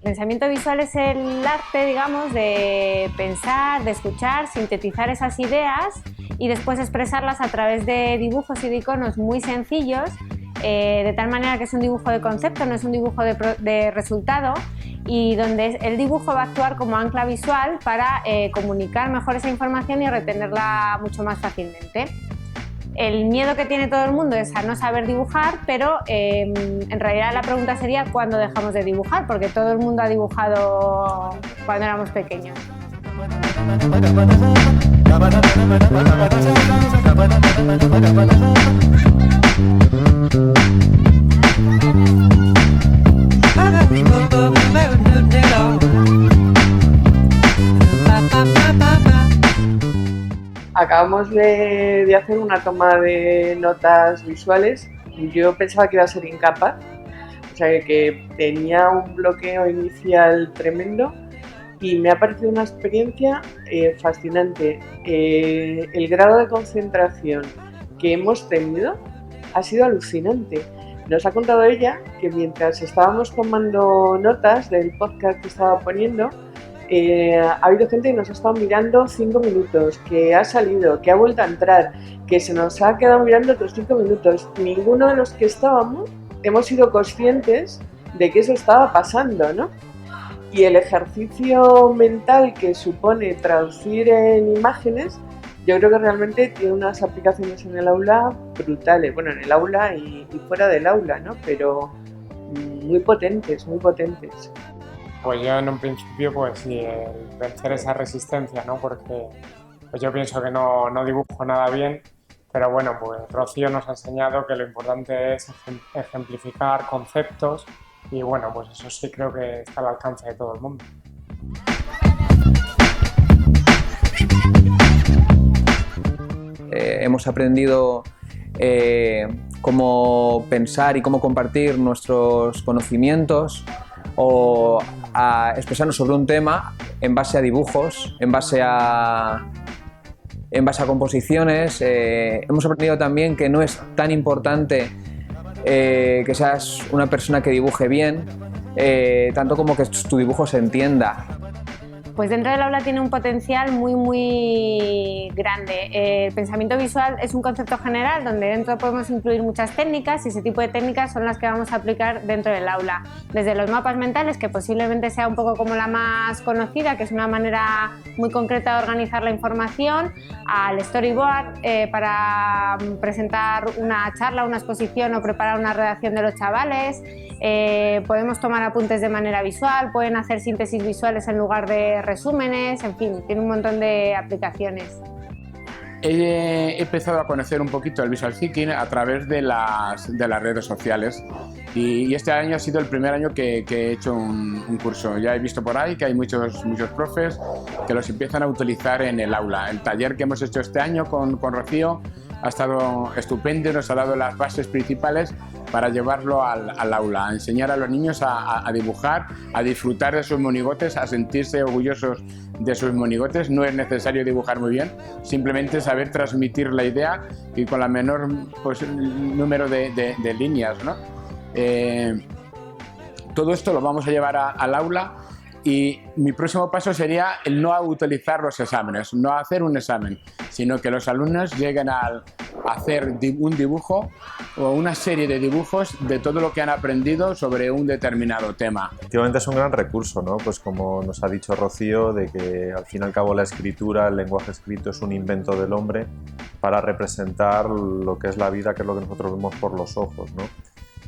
El pensamiento visual es el arte, digamos, de pensar, de escuchar, sintetizar esas ideas y después expresarlas a través de dibujos y de iconos muy sencillos, de tal manera que es un dibujo de concepto, no es un dibujo de resultado, y donde el dibujo va a actuar como ancla visual para comunicar mejor esa información y retenerla mucho más fácilmente. El miedo que tiene todo el mundo es a no saber dibujar, pero en realidad la pregunta sería ¿cuándo dejamos de dibujar? Porque todo el mundo ha dibujado cuando éramos pequeños. Acabamos de hacer una toma de notas visuales y yo pensaba que iba a ser incapaz, o sea que tenía un bloqueo inicial tremendo y me ha parecido una experiencia fascinante. El grado de concentración que hemos tenido ha sido alucinante. Nos ha contado ella que mientras estábamos tomando notas del podcast que estaba poniendo, ha habido gente que nos ha estado mirando 5 minutos, que ha salido, que ha vuelto a entrar, que se nos ha quedado mirando otros 5 minutos. Ninguno de los que estábamos hemos sido conscientes de que eso estaba pasando, ¿no? Y el ejercicio mental que supone traducir en imágenes, yo creo que realmente tiene unas aplicaciones en el aula brutales. Bueno, en el aula y fuera del aula, ¿no? Pero muy potentes, muy potentes. Pues yo en un principio, pues sí, el vencer esa resistencia, ¿no? Porque pues yo pienso que no dibujo nada bien, pero bueno, pues Rocío nos ha enseñado que lo importante es ejemplificar conceptos y bueno, pues eso sí creo que está al alcance de todo el mundo. Hemos aprendido cómo pensar y cómo compartir nuestros conocimientos o a expresarnos sobre un tema en base a dibujos, en base a composiciones. Hemos aprendido también que no es tan importante que seas una persona que dibuje bien, tanto como que tu dibujo se entienda. Pues dentro del aula tiene un potencial muy grande. El pensamiento visual es un concepto general donde dentro podemos incluir muchas técnicas y ese tipo de técnicas son las que vamos a aplicar dentro del aula. Desde los mapas mentales, que posiblemente sea un poco como la más conocida, que es una manera muy concreta de organizar la información, al storyboard para presentar una charla, una exposición o preparar una redacción de los chavales. Podemos tomar apuntes de manera visual, pueden hacer síntesis visuales en lugar de resúmenes, en fin, tiene un montón de aplicaciones. He empezado a conocer un poquito el Visual Thinking a través de las redes sociales y este año ha sido el primer año que he hecho un curso. Ya he visto por ahí que hay muchos profes que los empiezan a utilizar en el aula. El taller que hemos hecho este año con Rocío ha estado estupendo, nos ha dado las bases principales para llevarlo al aula, a enseñar a los niños a dibujar, a disfrutar de sus monigotes, a sentirse orgullosos de sus monigotes. No es necesario dibujar muy bien, simplemente saber transmitir la idea y con la menor número de líneas, ¿no? Todo esto lo vamos a llevar al aula y mi próximo paso sería el no utilizar los exámenes, no hacer un examen, sino que los alumnos lleguen a hacer un dibujo o una serie de dibujos de todo lo que han aprendido sobre un determinado tema. Efectivamente es un gran recurso, ¿no? Pues como nos ha dicho Rocío, de que al fin y al cabo la escritura, el lenguaje escrito es un invento del hombre para representar lo que es la vida, que es lo que nosotros vemos por los ojos, ¿no?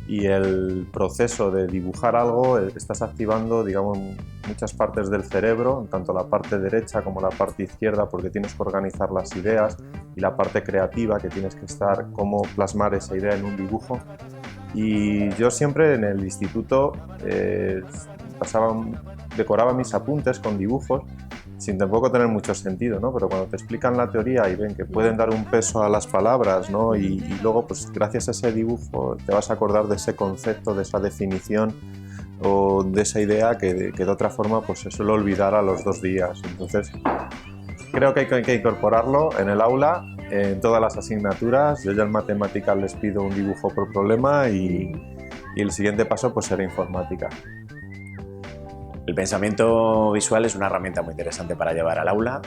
Y el proceso de dibujar algo, estás activando, digamos, muchas partes del cerebro, tanto la parte derecha como la parte izquierda, porque tienes que organizar las ideas, y la parte creativa, que tienes que estar, cómo plasmar esa idea en un dibujo. Y yo siempre en el instituto decoraba mis apuntes con dibujos, sin tampoco tener mucho sentido, ¿no? Pero cuando te explican la teoría y ven que pueden dar un peso a las palabras, ¿no? Y luego, pues gracias a ese dibujo te vas a acordar de ese concepto, de esa definición o de esa idea que de otra forma pues se suele olvidar a los 2 días. Entonces, creo que hay que incorporarlo en el aula, en todas las asignaturas. Yo ya en matemáticas les pido un dibujo por problema y el siguiente paso pues será informática. El pensamiento visual es una herramienta muy interesante para llevar al aula,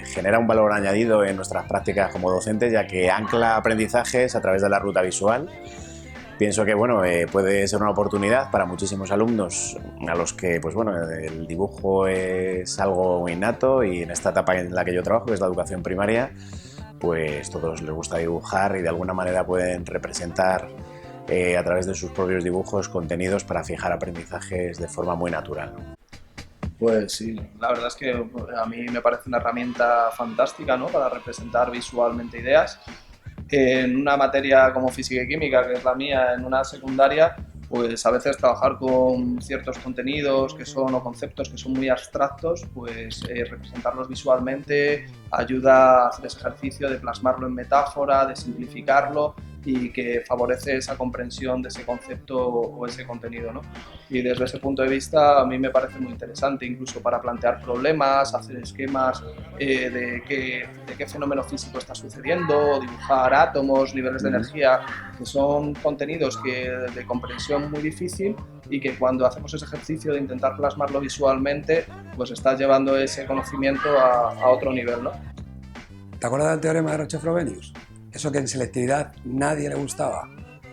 genera un valor añadido en nuestras prácticas como docentes, ya que ancla aprendizajes a través de la ruta visual. Pienso que bueno, puede ser una oportunidad para muchísimos alumnos a los que pues, bueno, el dibujo es algo innato, y en esta etapa en la que yo trabajo, que es la educación primaria, pues todos les gusta dibujar y de alguna manera pueden representar a través de sus propios dibujos contenidos para fijar aprendizajes de forma muy natural. Pues sí, la verdad es que a mí me parece una herramienta fantástica, ¿no?, para representar visualmente ideas. En una materia como física y química, que es la mía, en una secundaria, pues a veces trabajar con ciertos contenidos que son, o conceptos que son muy abstractos, pues representarlos visualmente ayuda a hacer ese ejercicio de plasmarlo en metáfora, de simplificarlo, y que favorece esa comprensión de ese concepto o ese contenido, ¿no? Y desde ese punto de vista a mí me parece muy interesante, incluso para plantear problemas, hacer esquemas de qué fenómeno físico está sucediendo, dibujar átomos, niveles de energía, que son contenidos de comprensión muy difícil, y que cuando hacemos ese ejercicio de intentar plasmarlo visualmente, pues estás llevando ese conocimiento a otro nivel, ¿no? ¿Te acuerdas del teorema de Roche-Frobenius? Eso que en selectividad nadie le gustaba.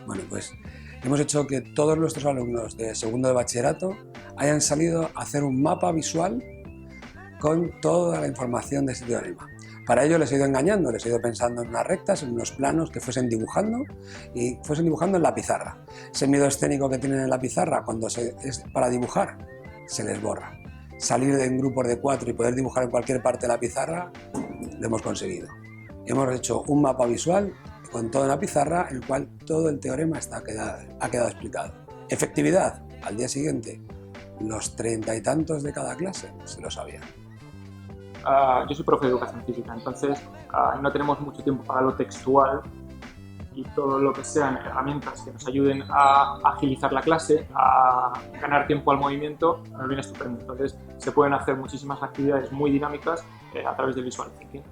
Bueno, pues hemos hecho que todos nuestros alumnos de segundo de bachillerato hayan salido a hacer un mapa visual con toda la información de ese teorema. Para ello les he ido engañando, les he ido pensando en unas rectas, en unos planos que fuesen dibujando, y fuesen dibujando en la pizarra. Ese miedo escénico que tienen en la pizarra cuando es para dibujar, se les borra. Salir en grupos de 4 y poder dibujar en cualquier parte de la pizarra, lo hemos conseguido. Hemos hecho un mapa visual con toda la pizarra en el cual todo el teorema ha quedado explicado. Efectividad, al día siguiente, los 30 y tantos de cada clase se lo sabían. Yo soy profe de educación física, entonces no tenemos mucho tiempo para lo textual, y todo lo que sean herramientas que nos ayuden a agilizar la clase, a ganar tiempo al movimiento, nos viene estupendo. Entonces se pueden hacer muchísimas actividades muy dinámicas a través del visual thinking.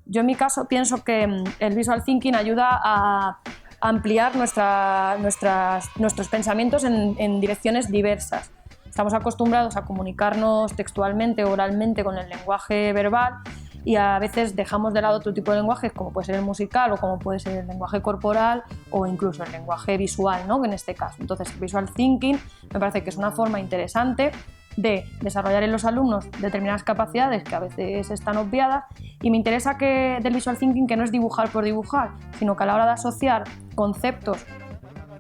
Yo en mi caso pienso que el visual thinking ayuda a ampliar nuestros pensamientos en direcciones diversas. Estamos acostumbrados a comunicarnos textualmente, oralmente, con el lenguaje verbal, y a veces dejamos de lado otro tipo de lenguajes, como puede ser el musical, o como puede ser el lenguaje corporal, o incluso el lenguaje visual, ¿no?, en este caso. Entonces el visual thinking me parece que es una forma interesante de desarrollar en los alumnos determinadas capacidades que a veces están obviadas, y me interesa del visual thinking que no es dibujar por dibujar, sino que a la hora de asociar conceptos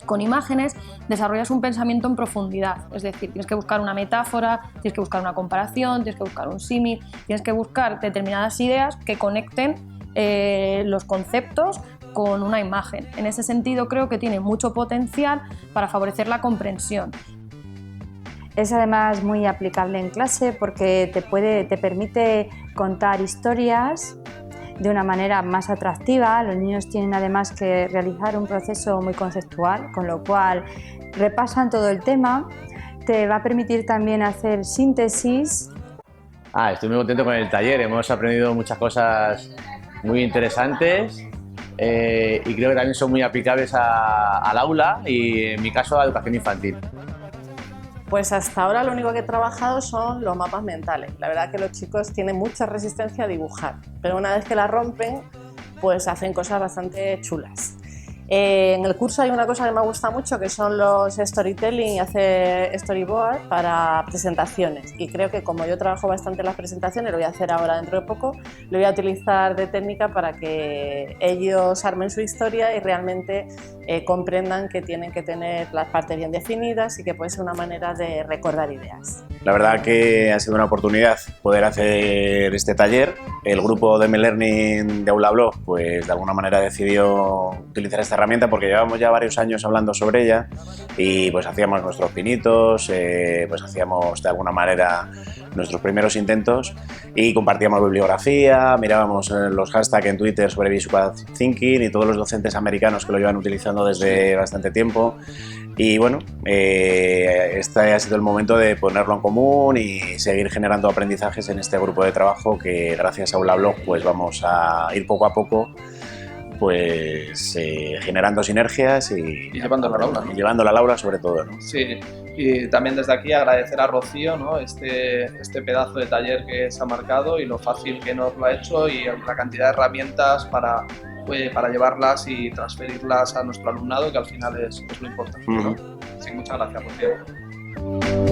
con imágenes desarrollas un pensamiento en profundidad. Es decir, tienes que buscar una metáfora, tienes que buscar una comparación, tienes que buscar un símil, tienes que buscar determinadas ideas que conecten los conceptos con una imagen. En ese sentido creo que tiene mucho potencial para favorecer la comprensión. Es además muy aplicable en clase porque te permite contar historias de una manera más atractiva. Los niños tienen además que realizar un proceso muy conceptual, con lo cual repasan todo el tema. Te va a permitir también hacer síntesis. Estoy muy contento con el taller, hemos aprendido muchas cosas muy interesantes y creo que también son muy aplicables al aula y en mi caso a la educación infantil. Pues hasta ahora lo único que he trabajado son los mapas mentales. La verdad que los chicos tienen mucha resistencia a dibujar, pero una vez que la rompen, pues hacen cosas bastante chulas. En el curso hay una cosa que me gusta mucho, que son los storytelling y hacer storyboard para presentaciones. Y creo que como yo trabajo bastante en las presentaciones, lo voy a hacer ahora dentro de poco, lo voy a utilizar de técnica para que ellos armen su historia y realmente comprendan que tienen que tener las partes bien definidas y que puede ser una manera de recordar ideas. La verdad que ha sido una oportunidad poder hacer este taller. El grupo de MeLearning de Aula-Blog, pues de alguna manera decidió utilizar esta herramienta porque llevamos ya varios años hablando sobre ella y pues hacíamos nuestros pinitos, pues hacíamos de alguna manera nuestros primeros intentos y compartíamos bibliografía, mirábamos los hashtags en Twitter sobre Visual Thinking y todos los docentes americanos que lo llevan utilizando desde bastante tiempo. Y bueno, este ha sido el momento de ponerlo en común y seguir generando aprendizajes en este grupo de trabajo que gracias a Aula-Blog pues vamos a ir poco a poco pues generando sinergias y llevándola al aula, ¿no? Y llevándola al aula sobre todo, ¿no? Sí, y también desde aquí agradecer a Rocío, ¿no? este pedazo de taller que se ha marcado y lo fácil que nos lo ha hecho y la cantidad de herramientas para llevarlas y transferirlas a nuestro alumnado, que al final es lo importante, ¿no? Sí, muchas gracias, Rocío.